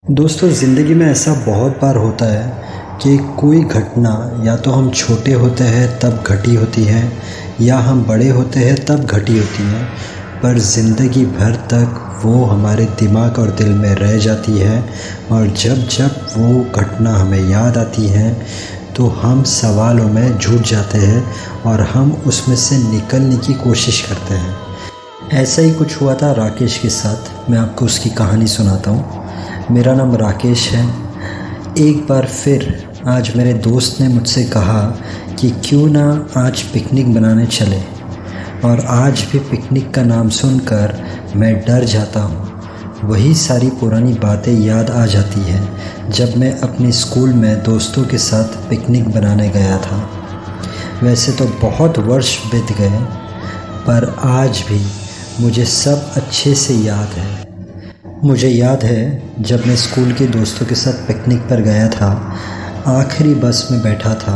दोस्तों ज़िंदगी में ऐसा बहुत बार होता है कि कोई घटना या तो हम छोटे होते हैं तब घटी होती है या हम बड़े होते हैं तब घटी होती है, पर ज़िंदगी भर तक वो हमारे दिमाग और दिल में रह जाती है। और जब जब वो घटना हमें याद आती है तो हम सवालों में जुट जाते हैं और हम उसमें से निकलने की कोशिश करते हैं। ऐसा ही कुछ हुआ था राकेश के साथ। मैं आपको उसकी कहानी सुनाता हूँ। मेरा नाम राकेश है। एक बार फिर आज मेरे दोस्त ने मुझसे कहा कि क्यों ना आज पिकनिक मनाने चले, और आज भी पिकनिक का नाम सुनकर मैं डर जाता हूँ। वही सारी पुरानी बातें याद आ जाती हैं जब मैं अपने स्कूल में दोस्तों के साथ पिकनिक बनाने गया था। वैसे तो बहुत वर्ष बीत गए, पर आज भी मुझे सब अच्छे से याद है। मुझे याद है जब मैं स्कूल के दोस्तों के साथ पिकनिक पर गया था, आखिरी बस में बैठा था,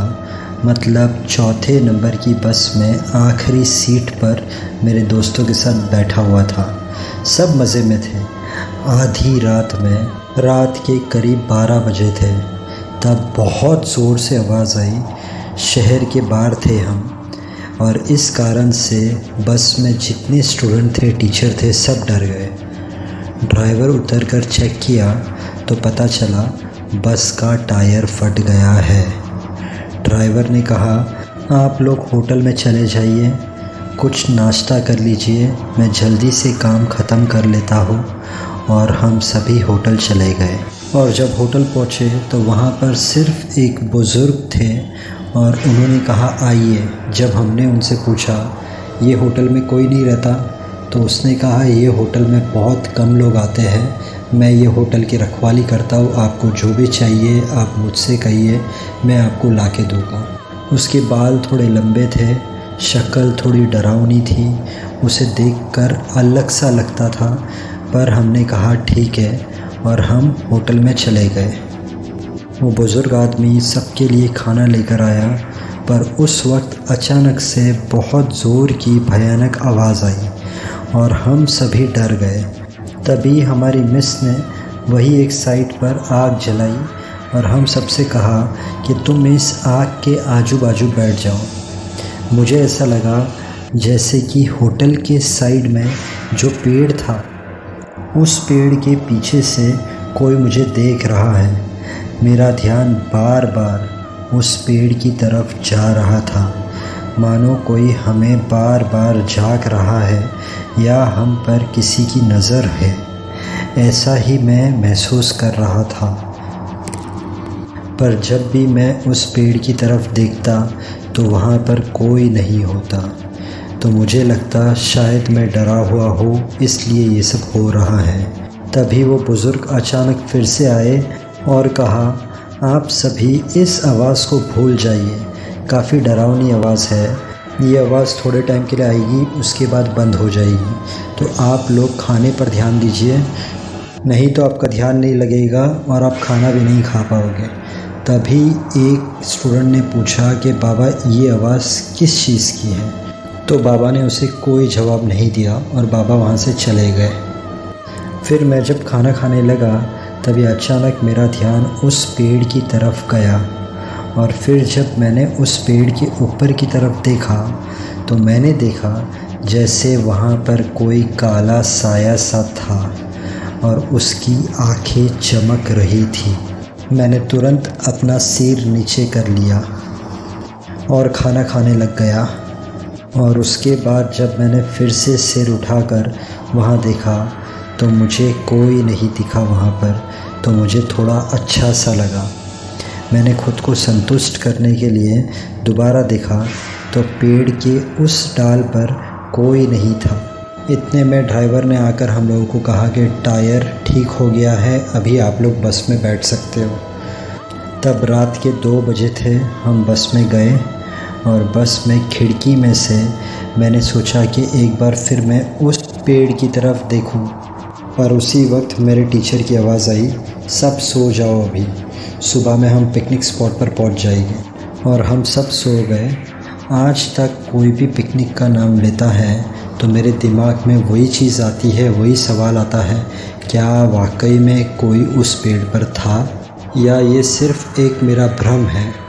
मतलब चौथे नंबर की बस में आखिरी सीट पर मेरे दोस्तों के साथ बैठा हुआ था। सब मज़े में थे। आधी रात में, रात के करीब 12 बजे थे, तब बहुत ज़ोर से आवाज़ आई। शहर के बाहर थे हम, और इस कारण से बस में जितने स्टूडेंट थे, टीचर थे, सब डर गए। ड्राइवर उतरकर चेक किया तो पता चला बस का टायर फट गया है। ड्राइवर ने कहा, आप लोग होटल में चले जाइए, कुछ नाश्ता कर लीजिए, मैं जल्दी से काम ख़त्म कर लेता हूँ। और हम सभी होटल चले गए। और जब होटल पहुँचे तो वहाँ पर सिर्फ़ एक बुज़ुर्ग थे और उन्होंने कहा आइए। जब हमने उनसे पूछा ये होटल में कोई नहीं रहता, तो उसने कहा ये होटल में बहुत कम लोग आते हैं, मैं ये होटल की रखवाली करता हूँ, आपको जो भी चाहिए आप मुझसे कहिए, मैं आपको ला के दूँगा। उसके बाल थोड़े लंबे थे, शक्ल थोड़ी डरावनी थी, उसे देखकर अलग सा लगता था, पर हमने कहा ठीक है, और हम होटल में चले गए। वो बुज़ुर्ग आदमी सबके लिए खाना लेकर आया, पर उस वक्त अचानक से बहुत ज़ोर की भयानक आवाज़ आई और हम सभी डर गए। तभी हमारी मिस ने वही एक साइड पर आग जलाई और हम सबसे कहा कि तुम इस आग के आजू बाजू बैठ जाओ। मुझे ऐसा लगा जैसे कि होटल के साइड में जो पेड़ था, उस पेड़ के पीछे से कोई मुझे देख रहा है। मेरा ध्यान बार बार उस पेड़ की तरफ जा रहा था, मानो कोई हमें बार बार झांक रहा है या हम पर किसी की नज़र है। ऐसा ही मैं महसूस कर रहा था। पर जब भी मैं उस पेड़ की तरफ देखता तो वहाँ पर कोई नहीं होता, तो मुझे लगता शायद मैं डरा हुआ हो, इसलिए ये सब हो रहा है। तभी वो बुज़ुर्ग अचानक फिर से आए और कहा, आप सभी इस आवाज़ को भूल जाइए, काफ़ी डरावनी आवाज़ है, ये आवाज़ थोड़े टाइम के लिए आएगी, उसके बाद बंद हो जाएगी, तो आप लोग खाने पर ध्यान दीजिए, नहीं तो आपका ध्यान नहीं लगेगा और आप खाना भी नहीं खा पाओगे। तभी एक स्टूडेंट ने पूछा कि बाबा ये आवाज़ किस चीज़ की है, तो बाबा ने उसे कोई जवाब नहीं दिया और बाबा वहाँ से चले गए। फिर मैं जब खाना खाने लगा तभी अचानक मेरा ध्यान उस पेड़ की तरफ गया, और फिर जब मैंने उस पेड़ के ऊपर की तरफ देखा तो मैंने देखा जैसे वहाँ पर कोई काला साया सा था और उसकी आंखें चमक रही थी। मैंने तुरंत अपना सिर नीचे कर लिया और खाना खाने लग गया। और उसके बाद जब मैंने फिर से सिर उठाकर वहाँ देखा तो मुझे कोई नहीं दिखा वहाँ पर, तो मुझे थोड़ा अच्छा सा लगा। मैंने खुद को संतुष्ट करने के लिए दोबारा देखा तो पेड़ के उस डाल पर कोई नहीं था। इतने में ड्राइवर ने आकर हम लोगों को कहा कि टायर ठीक हो गया है, अभी आप लोग बस में बैठ सकते हो। तब रात के 2 बजे थे, हम बस में गए और बस में खिड़की में से मैंने सोचा कि एक बार फिर मैं उस पेड़ की तरफ देखूं, पर उसी वक्त मेरे टीचर की आवाज़ आई, सब सो जाओ, अभी सुबह में हम पिकनिक स्पॉट पर पहुंच जाएंगे। और हम सब सो गए। आज तक कोई भी पिकनिक का नाम लेता है तो मेरे दिमाग में वही चीज़ आती है, वही सवाल आता है क्या वाकई में कोई उस पेड़ पर था या ये सिर्फ एक मेरा भ्रम है?